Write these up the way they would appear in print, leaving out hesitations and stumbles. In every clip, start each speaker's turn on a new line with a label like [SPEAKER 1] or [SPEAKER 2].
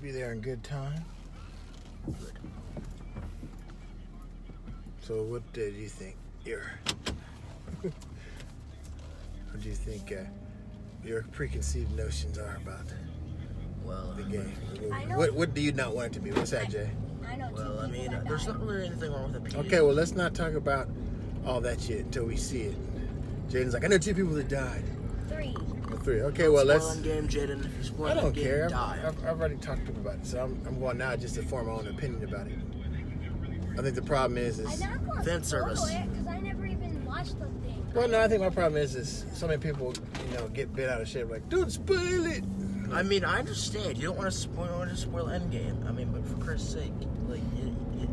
[SPEAKER 1] Be there in good time.
[SPEAKER 2] Good.
[SPEAKER 1] So what do you think? What do you think your preconceived notions are about the game? What do you not want it to be? What's that, Jay?
[SPEAKER 3] I know.
[SPEAKER 2] Well, I mean, there's not really anything wrong with it.
[SPEAKER 1] Okay, well, let's not talk about all that shit until we see it. Jaden's like, I know 2 people that died.
[SPEAKER 3] 3.
[SPEAKER 1] 3. Okay, well, let's.
[SPEAKER 2] Spoiling game, Jaden. If you're spoiling
[SPEAKER 1] I don't
[SPEAKER 2] game,
[SPEAKER 1] care.
[SPEAKER 2] die.
[SPEAKER 1] I've already talked to him about it, so I'm going now just to form my own opinion about it. I think the problem is
[SPEAKER 2] fan service.
[SPEAKER 3] Because I never even watched the thing.
[SPEAKER 1] Well, no, I think my problem is so many people, get bent out of shape. Like, don't spoil it.
[SPEAKER 2] I mean, I understand. You don't want to spoil Endgame. I mean, but for Christ's sake, like,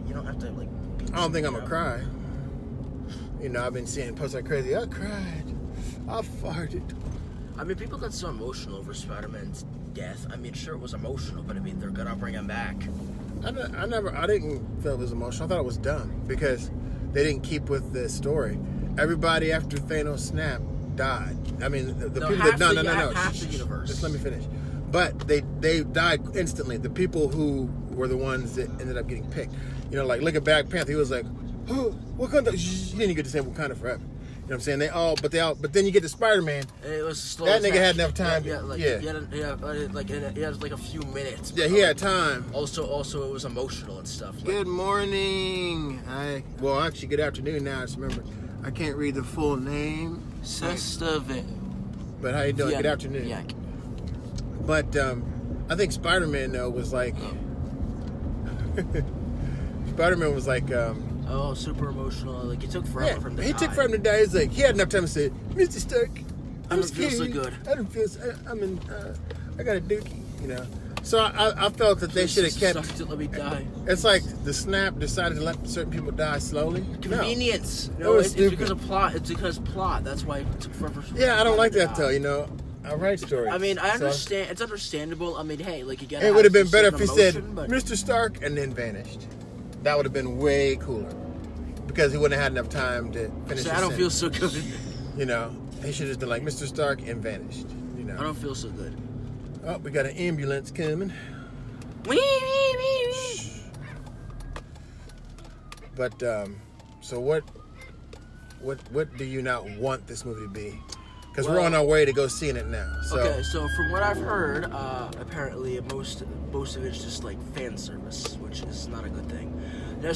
[SPEAKER 2] you don't have to, like...
[SPEAKER 1] I don't think I'm going to cry. I've been seeing posts like crazy. I cried. I farted.
[SPEAKER 2] I mean, people got so emotional over Spider-Man's death. I mean, sure, it was emotional, but I mean, they're going to bring him back.
[SPEAKER 1] I didn't feel it was emotional. I thought it was dumb because they didn't keep with the story. Everybody after Thanos snapped died. I mean, the people that no.
[SPEAKER 2] Half the universe.
[SPEAKER 1] Just let me finish. But they died instantly. The people who were the ones that ended up getting picked. Like look at Black Panther. He was like, oh, Wakanda. He didn't get to say Wakanda forever. You know what I'm saying? But then you get to Spider-Man.
[SPEAKER 2] It was slow.
[SPEAKER 1] That nigga had enough time.
[SPEAKER 2] He had like a few minutes.
[SPEAKER 1] Yeah, he had time.
[SPEAKER 2] Also, it was emotional and stuff.
[SPEAKER 1] Good morning. Actually, good afternoon now. I just remember. I can't read the full name. But how you doing? Good afternoon.
[SPEAKER 2] Yeah.
[SPEAKER 1] But I think Spider-Man though was like. Spider-Man was like.
[SPEAKER 2] Super emotional. Like it took forever for him to die.
[SPEAKER 1] He took forever to die. He's like he had enough time to say, Mr. Stark,
[SPEAKER 2] I don't feel so good.
[SPEAKER 1] I don't feel. I got a dookie. So I felt that they should have kept.
[SPEAKER 2] To let me die.
[SPEAKER 1] It's like the snap decided to let certain people die slowly.
[SPEAKER 2] Convenience.
[SPEAKER 1] No,
[SPEAKER 2] it's because of plot. It's because plot. That's why it took forever.
[SPEAKER 1] Yeah, I don't like that though. I write stories.
[SPEAKER 2] I mean, I understand. It's understandable. I mean, hey, like you gotta.
[SPEAKER 1] It would have been better if he said
[SPEAKER 2] but...
[SPEAKER 1] Mr. Stark and then vanished. That would have been way cooler because he wouldn't have had enough time to finish.
[SPEAKER 2] I don't feel so good.
[SPEAKER 1] He should have just been like Mr. Stark and vanished.
[SPEAKER 2] I don't feel so good.
[SPEAKER 1] Oh, we got an ambulance coming. But so what do you not want this movie to be? Because we're on our way to go seeing it now. So.
[SPEAKER 2] Okay, so from what I've heard, apparently most of it's just like fan service, which is not a good thing. Now, I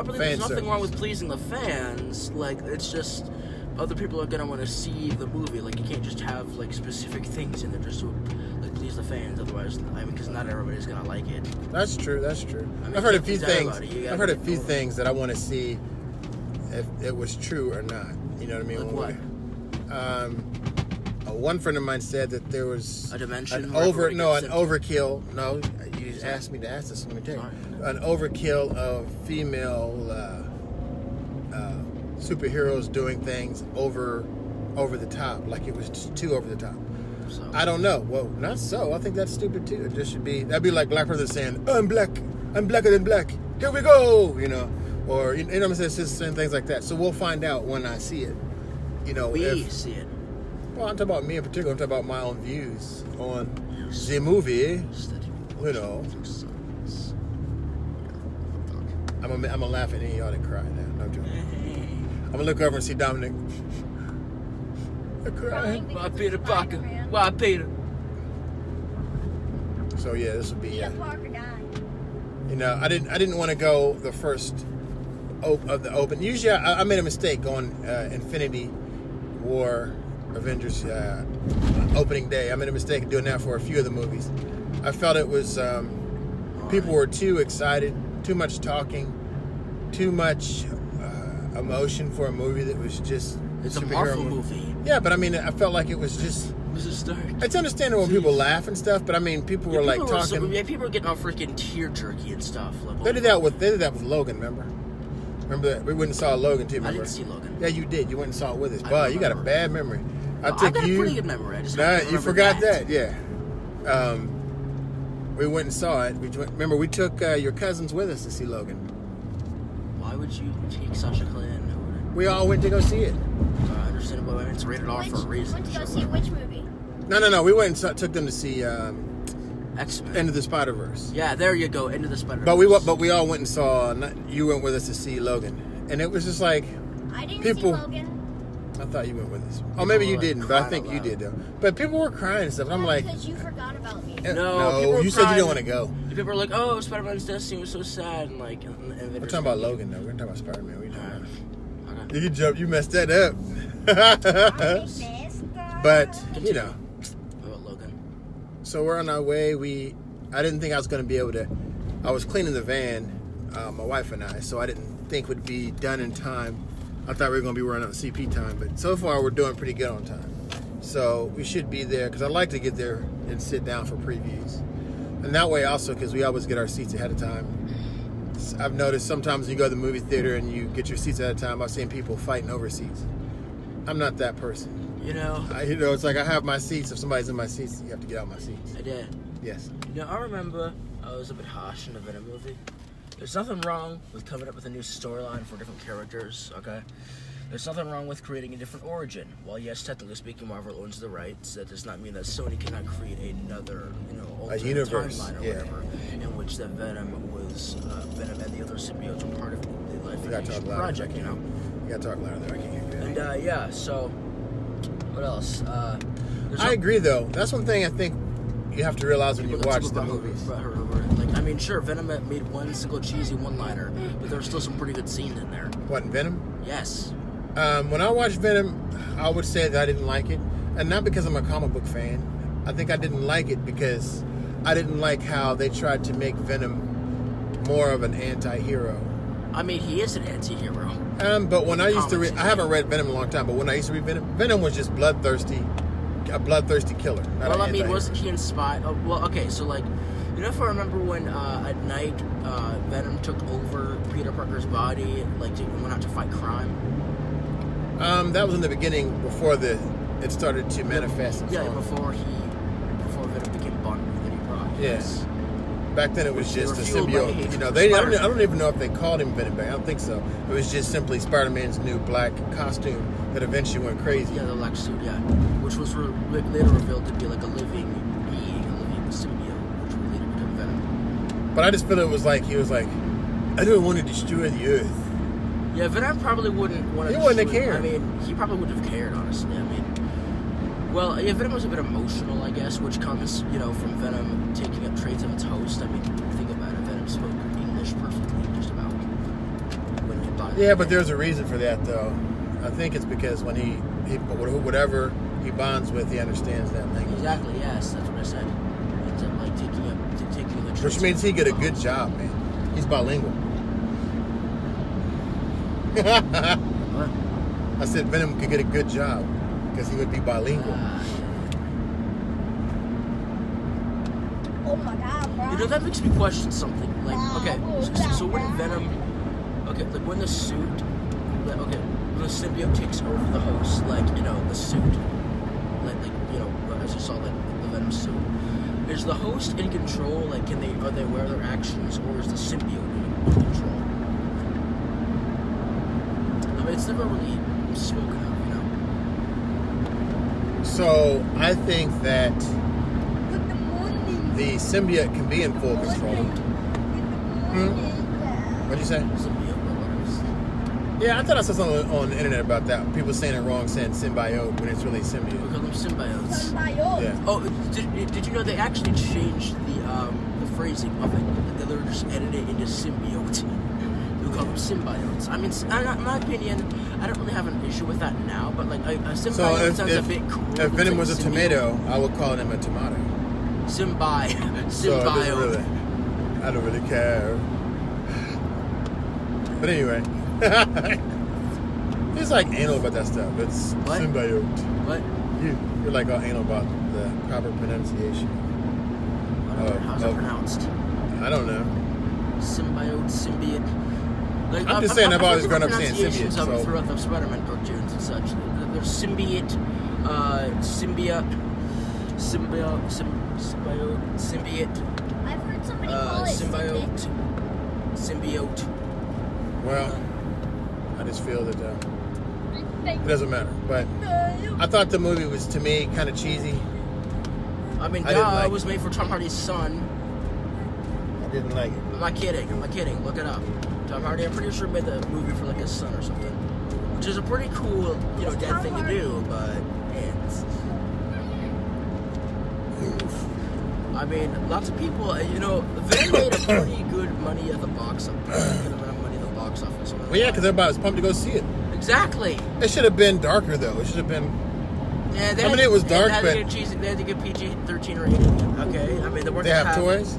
[SPEAKER 2] believe there's nothing wrong with pleasing the fans. Like it's just other people are gonna want to see the movie. Like you can't just have like specific things in there just to like please the fans. Otherwise, because not everybody's gonna like it.
[SPEAKER 1] That's true. I mean, I've heard a few things. I've heard a few things that I want to see if it was true or not. You know what I mean?
[SPEAKER 2] Like what?
[SPEAKER 1] One friend of mine said that there was
[SPEAKER 2] a dimension
[SPEAKER 1] an overkill. No, you asked me to ask this. Let me tell you, an overkill of female superheroes doing things over the top, like it was just too over the top. So, I don't know. Well, not so. I think that's stupid too. It just should be. That'd be like Black Panther saying, "I'm black. I'm blacker than black. Here we go." Or what I'm saying, saying things like that. So we'll find out when I see it.
[SPEAKER 2] See it.
[SPEAKER 1] Well, I'm talking about me in particular. I'm talking about my own views on the movie. I'm gonna laugh at any of y'all that cry now. No joking. I'm gonna look over and see Dominic. I cry.
[SPEAKER 2] Why Peter Parker? Why Peter?
[SPEAKER 1] So yeah, this will be.
[SPEAKER 3] Peter Parker died.
[SPEAKER 1] I didn't want to go the first of the open. Usually, I made a mistake going Infinity War, Avengers opening day. I made a mistake of doing that for a few of the movies. I felt it was people were too excited, too much talking, too much emotion for a movie that was just
[SPEAKER 2] a Marvel movie.
[SPEAKER 1] Yeah, but I mean, I felt like it was just.
[SPEAKER 2] Mrs. Stark.
[SPEAKER 1] It's understandable when people laugh and stuff, but I mean, people were like talking.
[SPEAKER 2] People were getting all freaking tear jerky and stuff. Like,
[SPEAKER 1] they did that with Logan. Remember that we went and saw Logan too. Remember?
[SPEAKER 2] I didn't see Logan.
[SPEAKER 1] Yeah, you did. You went and saw it with us. But you got a bad memory.
[SPEAKER 2] I've got a pretty good memory. I just
[SPEAKER 1] you forgot that. Yeah. We went and saw it. Remember, we took your cousins with us to see Logan.
[SPEAKER 2] Why would you take such a clan?
[SPEAKER 1] We all went to go see it.
[SPEAKER 2] I understand why it's rated R for a reason.
[SPEAKER 3] Went to go see which movie?
[SPEAKER 1] No. We went and took them to see
[SPEAKER 2] X-Men.
[SPEAKER 1] Into the Spider-Verse.
[SPEAKER 2] Yeah, there you go. Into the Spider-Verse.
[SPEAKER 1] But we all went and saw. You went with us to see Logan, and it was just like
[SPEAKER 3] I didn't
[SPEAKER 1] people.
[SPEAKER 3] see Logan.
[SPEAKER 1] I thought you went with us. Oh, maybe you didn't, but I think you did though. But people were crying and stuff. And I'm like,
[SPEAKER 3] because you forgot about me.
[SPEAKER 2] No,
[SPEAKER 1] you said you didn't want to go.
[SPEAKER 2] People were like, "Oh, Spider-Man's death scene was so sad,and like."
[SPEAKER 1] We're talking about Logan though. We're talking about Spider-Man. What are you talking about?
[SPEAKER 2] Okay.
[SPEAKER 1] You jumped. You messed that up. But you know.
[SPEAKER 2] What about Logan?
[SPEAKER 1] So we're on our way. I didn't think I was going to be able to. I was cleaning the van, my wife and I, so I didn't think it would be done in time. I thought we were going to be running on CP time, but so far we're doing pretty good on time. So we should be there because I like to get there and sit down for previews, and that way also because we always get our seats ahead of time. I've noticed sometimes you go to the movie theater and you get your seats ahead of time. I've seen people fighting over seats. I'm not that person.
[SPEAKER 2] You know,
[SPEAKER 1] it's like I have my seats. If somebody's in my seats, you have to get out my seats.
[SPEAKER 2] I did.
[SPEAKER 1] Yes.
[SPEAKER 2] You know, I remember I was a bit harsh in the Venom movie. There's nothing wrong with coming up with a new storyline for different characters, okay? There's nothing wrong with creating a different origin. While yes, technically speaking, Marvel owns the rights, that does not mean that Sony cannot create another, alternate
[SPEAKER 1] universe,
[SPEAKER 2] timeline or whatever, in which that Venom and the other symbiotes were part of the Life Foundation project, you know?
[SPEAKER 1] You gotta talk louder there, I can't hear you.
[SPEAKER 2] And, yeah, so, what else?
[SPEAKER 1] I agree, though. That's one thing I think you have to realize when you watch the movies.
[SPEAKER 2] Sure, Venom made one single cheesy one-liner, but there were still some pretty good scenes in there.
[SPEAKER 1] What, in Venom?
[SPEAKER 2] Yes.
[SPEAKER 1] When I watched Venom, I would say that I didn't like it. And not because I'm a comic book fan. I think I didn't like it because I didn't like how they tried to make Venom more of an anti-hero.
[SPEAKER 2] I mean, he is an anti-hero.
[SPEAKER 1] But when I used to read... I haven't read Venom in a long time, but when I used to read Venom was just a bloodthirsty killer.
[SPEAKER 2] Well, I mean, wasn't he inspired... Oh, well, okay, so, like... You know if I remember when at night Venom took over Peter Parker's body, like went out to fight crime?
[SPEAKER 1] That was in the beginning before it started to manifest.
[SPEAKER 2] Yeah, before Venom became Bond that he brought.
[SPEAKER 1] Yes. Back then it was just a symbiote. You know, I don't even know if they called him Venom back. I don't think so. It was just simply Spider-Man's new black costume that eventually went crazy.
[SPEAKER 2] Yeah, the black suit. Yeah, which was later revealed to be like a living being, a living symbiote.
[SPEAKER 1] But I just feel it was like, he was like, I don't want to destroy the Earth.
[SPEAKER 2] Yeah, Venom probably wouldn't want to
[SPEAKER 1] He wouldn't have cared.
[SPEAKER 2] I mean, he probably wouldn't have cared, honestly. I mean, well, yeah, Venom was a bit emotional, I guess, which comes, from Venom taking up traits of its host. I mean, think about it. Venom spoke English perfectly, just about when he bought.
[SPEAKER 1] Yeah, but there's a reason for that, though. I think it's because when whatever he bonds with, he understands that language.
[SPEAKER 2] Exactly, yes, that's what I said. He ends up, like, taking the traits.
[SPEAKER 1] Which means he get a good job, man. He's bilingual.
[SPEAKER 2] What?
[SPEAKER 1] I said Venom could get a good job because he would be bilingual.
[SPEAKER 3] Oh my God, bro.
[SPEAKER 2] That makes me question something. Like, okay, so when Venom, when the suit, when the symbiote takes over the host, the suit, as you saw, the Venom suit, is the host in control? Like, are they aware of their actions, or is the symbiote in control? I mean, it's never really spoken of,
[SPEAKER 1] So I think that the symbiote can be in full control. What'd you say?
[SPEAKER 2] Symbiote,
[SPEAKER 1] Yeah, I thought I saw something on the internet about that. People saying it wrong, saying symbiote when it's really symbiote.
[SPEAKER 2] We call them symbiotes.
[SPEAKER 1] Yeah.
[SPEAKER 2] Oh, did you know they actually changed the phrasing of it? They literally just edited it into symbiote. We call them symbiotes. I mean, in my opinion, I don't really have an issue with that now, but like a symbiote sounds a bit cool.
[SPEAKER 1] If Venom was a tomato, I would call him a tomato.
[SPEAKER 2] Symbiote.
[SPEAKER 1] So I don't really care. But anyway. He's like anal about that stuff. It's
[SPEAKER 2] what?
[SPEAKER 1] Symbiote.
[SPEAKER 2] What?
[SPEAKER 1] You're like all anal about the proper pronunciation.
[SPEAKER 2] How's it pronounced?
[SPEAKER 1] I don't know.
[SPEAKER 2] Symbiote. Like,
[SPEAKER 1] I'm just saying I've always grown up saying symbiote.
[SPEAKER 2] So throughout the Spider-Man cartoons and such, there's symbiote, symbiote.
[SPEAKER 3] I've heard somebody call it
[SPEAKER 2] symbiote.
[SPEAKER 1] Well, I just feel that it doesn't matter. But I thought the movie was, to me, kind of cheesy.
[SPEAKER 2] I mean,
[SPEAKER 1] didn't like
[SPEAKER 2] it was made for Tom Hardy's son.
[SPEAKER 1] I didn't like it.
[SPEAKER 2] I'm not kidding. Look it up. Tom Hardy, I'm pretty sure made the movie for like his son or something, which is a pretty cool, dead thing to do. But I mean, lots of people, they made a pretty good money at the box office.
[SPEAKER 1] Well, yeah, because everybody was pumped to go see it.
[SPEAKER 2] Exactly.
[SPEAKER 1] It should have been darker, though. It should have been.
[SPEAKER 2] Yeah,
[SPEAKER 1] it was dark,
[SPEAKER 2] but
[SPEAKER 1] but
[SPEAKER 2] they had to get PG-13 rating. Okay, I mean they weren't.
[SPEAKER 1] They have toys.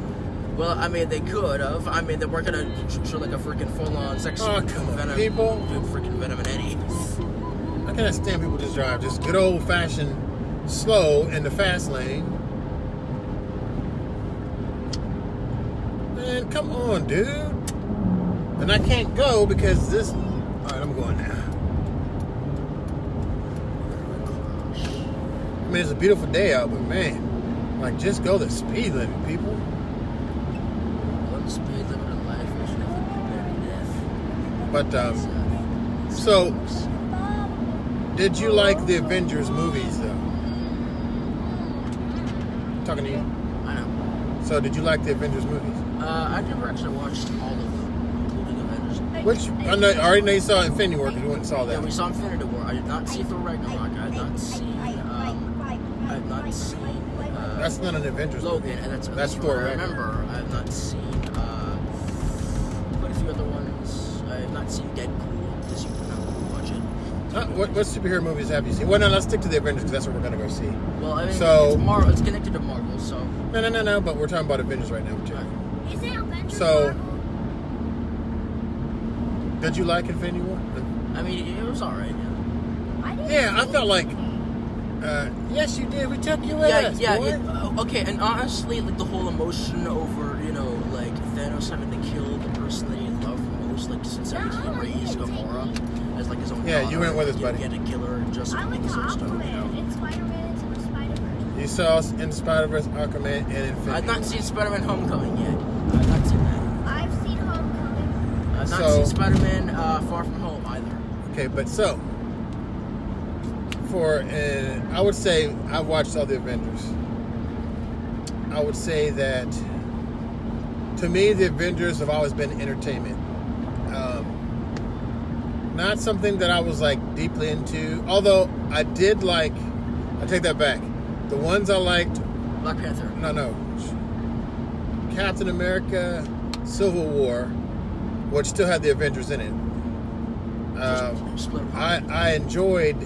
[SPEAKER 2] Well, I mean they could have. I mean they weren't gonna show like a freaking full-on sex scene between Venom,
[SPEAKER 1] people.
[SPEAKER 2] Freaking Venom and Eddie.
[SPEAKER 1] I cannot stand people just drive just good old-fashioned slow in the fast lane. Man, come on, dude. And I can't go because this. All right, I'm going now. I mean, it's a beautiful day out, but man, like, just go the speed limit, people.
[SPEAKER 2] One speed limit in life is nothing compared to death.
[SPEAKER 1] But, so, did you like the Avengers movies, though? I'm talking to you.
[SPEAKER 2] I know.
[SPEAKER 1] So, did you like the Avengers movies?
[SPEAKER 2] I never actually watched all of them, including Avengers.
[SPEAKER 1] Which, I already know you saw Infinity War because you went and saw that.
[SPEAKER 2] Yeah, we saw Infinity War. I did not see Thor Ragnarok. I have not seen.
[SPEAKER 1] That's not an Avengers
[SPEAKER 2] Logan,
[SPEAKER 1] movie.
[SPEAKER 2] and that's
[SPEAKER 1] Thor
[SPEAKER 2] I
[SPEAKER 1] Ragnarok.
[SPEAKER 2] remember. I have not seen quite a few other ones. I have not seen Deadpool because you cannot watch it.
[SPEAKER 1] What superhero movies have you seen? Well, no, let's stick to the Avengers because that's what we're going to go see.
[SPEAKER 2] Well, I mean,
[SPEAKER 1] so,
[SPEAKER 2] it's Marvel. It's connected to Marvel, so.
[SPEAKER 1] No, but we're talking about Avengers right now, too.
[SPEAKER 3] Is it Avengers?
[SPEAKER 1] So, did you like Infinity War?
[SPEAKER 2] I mean, it was alright,
[SPEAKER 1] yeah. I felt like, yes, you did. We took you with us, boy.
[SPEAKER 2] Okay, and honestly, like, the whole emotion over, like, Thanos having to kill the person that he loved most, like, since he raised Gamora as, like, his own daughter.
[SPEAKER 1] You went with us, buddy.
[SPEAKER 2] He had to kill her just to make his own stuff,
[SPEAKER 3] in Spider-Man Into the Spider-Verse.
[SPEAKER 1] You saw us in Spider-Verse, Aquaman, and Infinity
[SPEAKER 2] I've not seen Spider-Man Homecoming yet. I've not seen that.
[SPEAKER 3] I've seen Homecoming.
[SPEAKER 2] I've not seen Spider-Man Far From Home either.
[SPEAKER 1] Okay, but so, I would say I've watched all the Avengers. I would say that, to me, the Avengers have always been entertainment. Not something that I was, like, deeply into. Although, I did like, I take that back. The ones I liked...
[SPEAKER 2] Black Panther.
[SPEAKER 1] No. Captain America, Civil War, which still had the Avengers in it. I enjoyed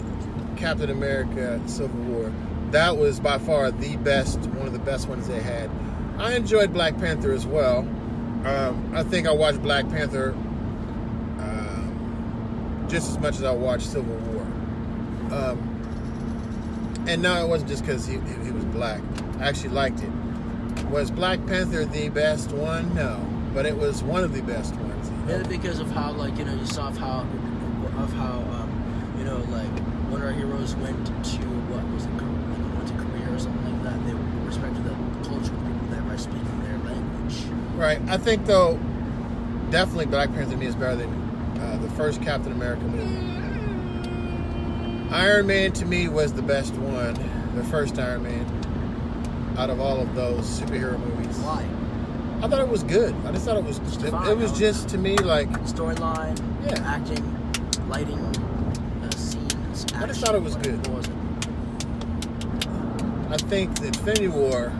[SPEAKER 1] Captain America, Civil War. That was by far the best, one of the best ones they had. I enjoyed Black Panther as well. I think I watched Black Panther just as much as I watched Civil War. And no, it wasn't just because he was black. I actually liked it. Was Black Panther the best one? No. But it was one of the best ones.
[SPEAKER 2] Yeah, because of how, like, you saw how like, when our heroes went to, what was it, went to Korea or something like that, they respected the culture of people there by speaking their language.
[SPEAKER 1] Right. I think, though, definitely Black Panther to me is better than the first Captain America movie. Iron Man to me was the best one, the first Iron Man, out of all of those superhero movies.
[SPEAKER 2] Why?
[SPEAKER 1] I thought it was good. I just thought it was it was just, to me, like,
[SPEAKER 2] storyline, acting, lighting, scenes.
[SPEAKER 1] I just thought it was good. I think the Infinity War,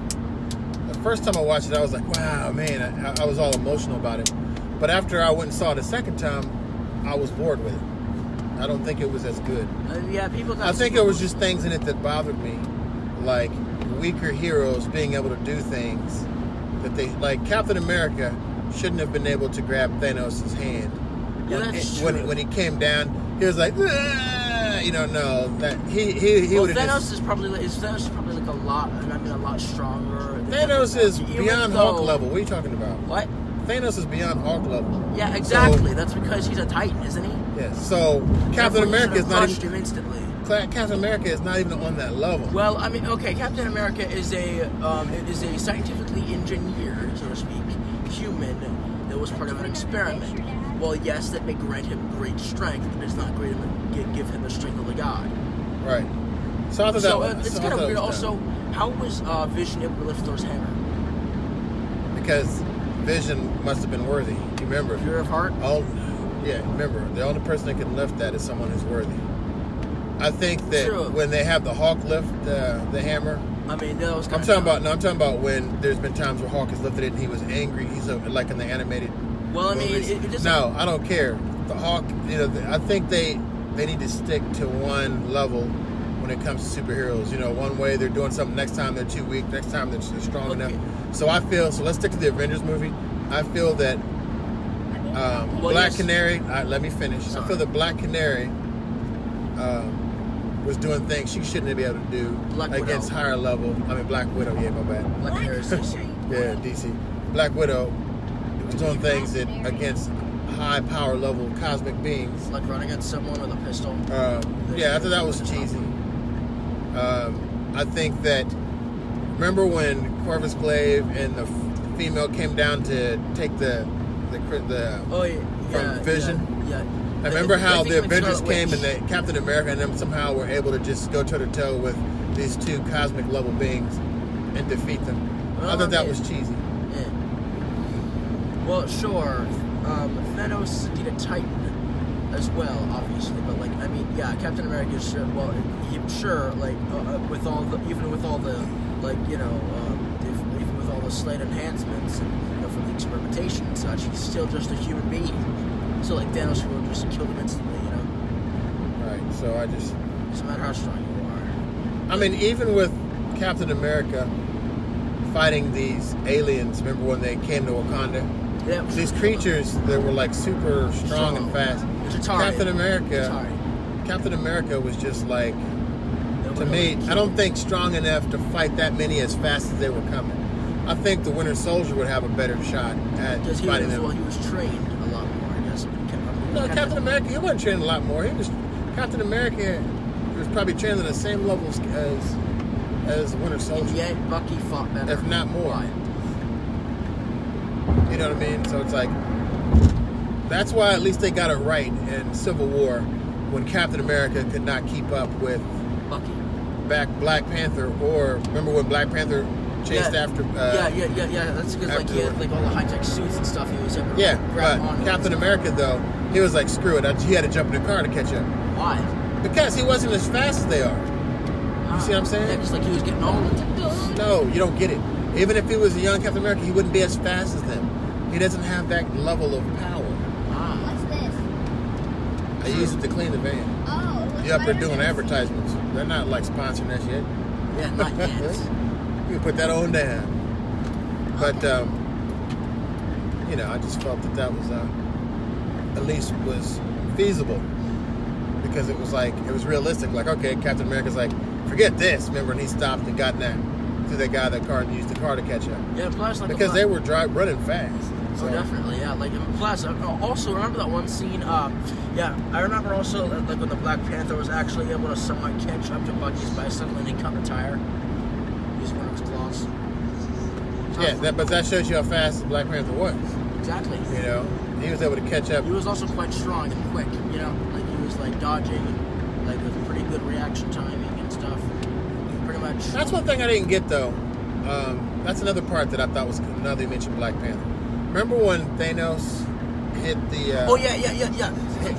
[SPEAKER 1] the first time I watched it, I was like, wow, man, I was all emotional about it. But after I went and saw it a second time, I was bored with it. I don't think it was as good. I think it was just things in it that bothered me, like weaker heroes being able to do things that they, like Captain America shouldn't have been able to grab Thanos' hand.
[SPEAKER 2] Yeah, that's true.
[SPEAKER 1] When he came down, he was like, no, that he would have.
[SPEAKER 2] Thanos is probably like a lot stronger.
[SPEAKER 1] Thanos is beyond Hulk level. What are you talking about?
[SPEAKER 2] What?
[SPEAKER 1] Thanos is beyond Hulk level.
[SPEAKER 2] Yeah, exactly. That's because he's a Titan, isn't he?
[SPEAKER 1] Yes. So Captain America is not even.
[SPEAKER 2] Him instantly.
[SPEAKER 1] Captain America is not even on that level.
[SPEAKER 2] Well, I mean, okay, Captain America is a scientifically engineered, so to speak, human that was part of an experiment. Well, yes, that may grant him great strength, but it's not great to give him the strength of a god.
[SPEAKER 1] Right. So I thought
[SPEAKER 2] it's kind of weird. Also, how was Vision able to lift Thor's hammer?
[SPEAKER 1] Because Vision must have been worthy. You remember?
[SPEAKER 2] Pure of heart?
[SPEAKER 1] Oh, yeah, remember. The only person that can lift that is someone who's worthy. I think that when they have the Hulk lift the hammer.
[SPEAKER 2] I mean, that was
[SPEAKER 1] I'm talking about when there's been times where Hulk has lifted it and he was angry. He's like in the animated.
[SPEAKER 2] Well, I mean,
[SPEAKER 1] no, I don't care. The Hulk, I think they need to stick to one level when it comes to superheroes. One way they're doing something, next time they're too weak, next time they're strong enough. So let's stick to the Avengers movie. I feel that Black Canary. Let me finish. Sorry. I feel that Black Canary was doing things she shouldn't be able to do against higher level. I mean, Black Widow. Yeah, my bad.
[SPEAKER 2] Black Canary is DC.
[SPEAKER 1] Yeah, DC. Black Widow was doing things that against high power level cosmic beings.
[SPEAKER 2] Like running at someone with a pistol.
[SPEAKER 1] Yeah, I thought that was cheesy. I think that. Remember when Corvus Glaive and the female came down to take the from Vision?
[SPEAKER 2] Yeah.
[SPEAKER 1] I remember how the Avengers came and the Captain America and them somehow were able to just go toe to toe with these two cosmic level beings and defeat them. I thought that was cheesy.
[SPEAKER 2] Yeah. Well, sure. Thanos is indeed a Titan as well, obviously, but Captain America is sure. Well, with all the even with all the even with all the slight enhancements and from the experimentation and such, he's still just a human being. So Thanos will just kill him instantly,
[SPEAKER 1] Right. So I just.
[SPEAKER 2] No matter how strong you are.
[SPEAKER 1] I mean, even with Captain America fighting these aliens, remember when they came to Wakanda?
[SPEAKER 2] Yeah.
[SPEAKER 1] These creatures that were super strong and fast. Captain America was just to me, I don't think strong enough to fight that many as fast as they were coming. I think the Winter Soldier would have a better shot at fighting them.
[SPEAKER 2] Well, he was trained a lot more, I guess.
[SPEAKER 1] No, Captain America, he wasn't trained a lot more. Captain America was probably trained at the same level as Winter Soldier.
[SPEAKER 2] And yet, Bucky fought better.
[SPEAKER 1] If not more.
[SPEAKER 2] Why?
[SPEAKER 1] You know what I mean? So it's that's why at least they got it right in Civil War when Captain America could not keep up with
[SPEAKER 2] Bucky.
[SPEAKER 1] Black Panther, or remember when Black Panther chased after...
[SPEAKER 2] Yeah. That's because he had all the high-tech suits and stuff he was able to grab on.
[SPEAKER 1] Captain America, though, he was screw it. He had to jump in the car to catch up.
[SPEAKER 2] Why?
[SPEAKER 1] Because he wasn't as fast as they are. You see what I'm saying?
[SPEAKER 2] Yeah, just he was getting old.
[SPEAKER 1] No, you don't get it. Even if he was a young Captain America, he wouldn't be as fast as them. He doesn't have that level of power.
[SPEAKER 3] What's this?
[SPEAKER 1] I use it to clean the van.
[SPEAKER 3] Oh.
[SPEAKER 1] You're up there doing advertisements. They're not sponsoring us yet.
[SPEAKER 2] Yeah, not yet.
[SPEAKER 1] You can put that on down. But, I just felt that was, at least was feasible. Because it was it was realistic. Okay, Captain America's forget this. Remember, and he stopped and got to that guy that car and used the car to catch up.
[SPEAKER 2] Yeah, plus
[SPEAKER 1] because they were running fast. So.
[SPEAKER 2] Oh, definitely, yeah. Plus, also remember that one scene. I remember also when the Black Panther was actually able to somewhat catch up to Bucky's bicycle and he cut the tire using one of his claws.
[SPEAKER 1] Yeah, but that shows you how fast the Black Panther was.
[SPEAKER 2] Exactly.
[SPEAKER 1] He was able to catch up.
[SPEAKER 2] He was also quite strong and quick. He was dodging and with pretty good reaction timing and stuff. Pretty much.
[SPEAKER 1] That's one thing I didn't get though. That's another part that I thought was cool. Now that you mentioned Black Panther. Remember when Thanos hit the...
[SPEAKER 2] Oh, yeah.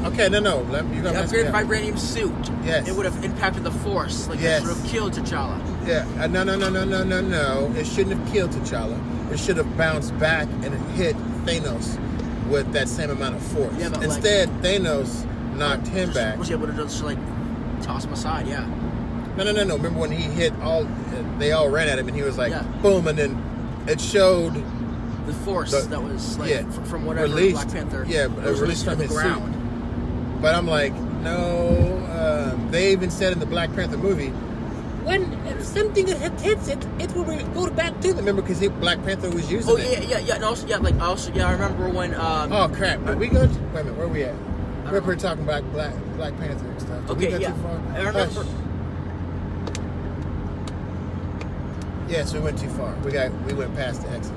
[SPEAKER 1] Okay, no. You got
[SPEAKER 2] the upgraded vibranium suit.
[SPEAKER 1] Yes.
[SPEAKER 2] It would have impacted the Force. It would have killed T'Challa.
[SPEAKER 1] Yeah. No. It shouldn't have killed T'Challa. It should have bounced back and hit Thanos with that same amount of force. Yeah, but instead, Thanos knocked him back.
[SPEAKER 2] Was able to just, toss him aside, yeah.
[SPEAKER 1] No. Remember when he hit they all ran at him and he was boom, and then it showed...
[SPEAKER 2] The force that was from whatever
[SPEAKER 1] released,
[SPEAKER 2] Black Panther
[SPEAKER 1] was released from
[SPEAKER 2] the
[SPEAKER 1] his
[SPEAKER 2] ground.
[SPEAKER 1] Suit. But I'm no. They even said in the Black Panther movie, when something hits it, it will go back to them. Remember, because Black Panther was using it.
[SPEAKER 2] Yeah. And also, I remember when.
[SPEAKER 1] Oh crap! Wait a minute. Where are we at? We're talking about Black Panther and stuff.
[SPEAKER 2] Okay,
[SPEAKER 1] we got too far?
[SPEAKER 2] I remember.
[SPEAKER 1] Yes, we went too far. We went past the exit.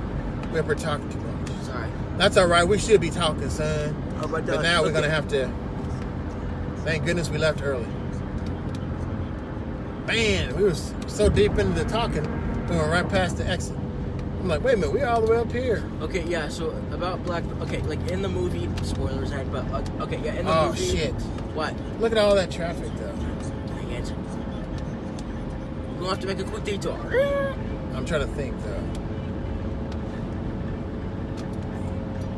[SPEAKER 1] We're talking too much.
[SPEAKER 2] Sorry.
[SPEAKER 1] That's all right. We should be talking, son.
[SPEAKER 2] Oh my God.
[SPEAKER 1] But now we're gonna have to. Thank goodness we left early. Man, we was so deep into the talking, we went right past the exit. I'm like, wait a minute, we're all the way up here.
[SPEAKER 2] Okay, yeah. So about Black. Okay, like in the movie, spoilers ahead, but okay, yeah. In the movie.
[SPEAKER 1] Oh shit!
[SPEAKER 2] What?
[SPEAKER 1] Look at all that traffic, though.
[SPEAKER 2] Dang it. We're gonna have to make a quick detour.
[SPEAKER 1] I'm trying to think, though.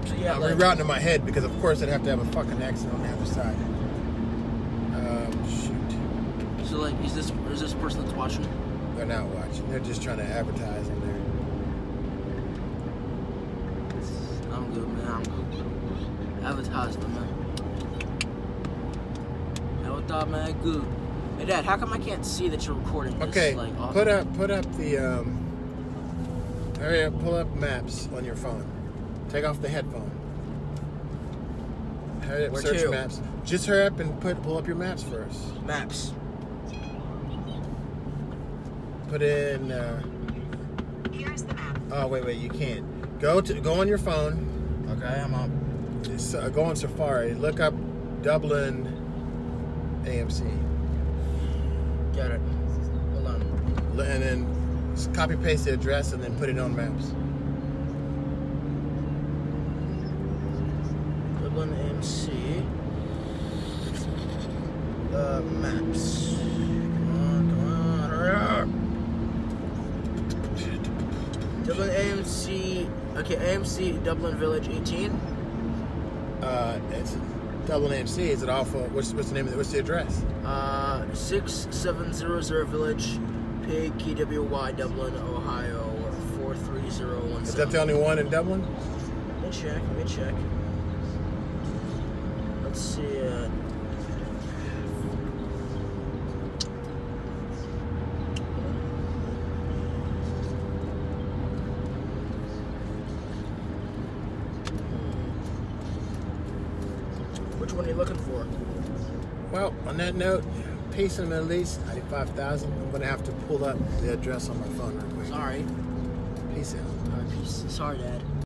[SPEAKER 2] So, yeah,
[SPEAKER 1] I'm
[SPEAKER 2] like,
[SPEAKER 1] rerouting in my head because, of course, I'd have to have a fucking exit on the other side. Shoot.
[SPEAKER 2] So like, is this person that's watching?
[SPEAKER 1] They're not watching. They're just trying to advertise on there.
[SPEAKER 2] I'm good, man. I'm good. Advertisement, man. Advertisement, man. Good. Hey, Dad, how come I can't see that you're recording this?
[SPEAKER 1] Okay,
[SPEAKER 2] Like, off?
[SPEAKER 1] put up the hurry up, pull up maps on your phone. Take off the headphone. Hurry up,
[SPEAKER 2] Where
[SPEAKER 1] search
[SPEAKER 2] to?
[SPEAKER 1] maps. Just hurry up and pull up your maps first.
[SPEAKER 2] Maps.
[SPEAKER 1] Put in.
[SPEAKER 4] Here's the map.
[SPEAKER 1] Oh wait, you can't. Go on your phone.
[SPEAKER 2] Okay, I'm up.
[SPEAKER 1] Just, go on Safari. Look up Dublin AMC,
[SPEAKER 2] Got it. Hold on.
[SPEAKER 1] and then just copy paste the address and then put it on maps.
[SPEAKER 2] Dublin AMC. Maps. Come on, hurry up. Dublin AMC. Okay, AMC Dublin Village 18.
[SPEAKER 1] It's Dublin AMC. Is it off of what's the name of it? What's the address?
[SPEAKER 2] 6700 Village, Pig, KWY, Dublin, Ohio, 43017.
[SPEAKER 1] Is that the only one in Dublin?
[SPEAKER 2] Let me check. Let's see. Which one are you looking for?
[SPEAKER 1] Well, on that note, peace in the Middle East, 95,000. I'm going to have to pull up the address on my phone real quick.
[SPEAKER 2] Sorry.
[SPEAKER 1] Peace out.
[SPEAKER 2] All right, peace. Sorry, Dad.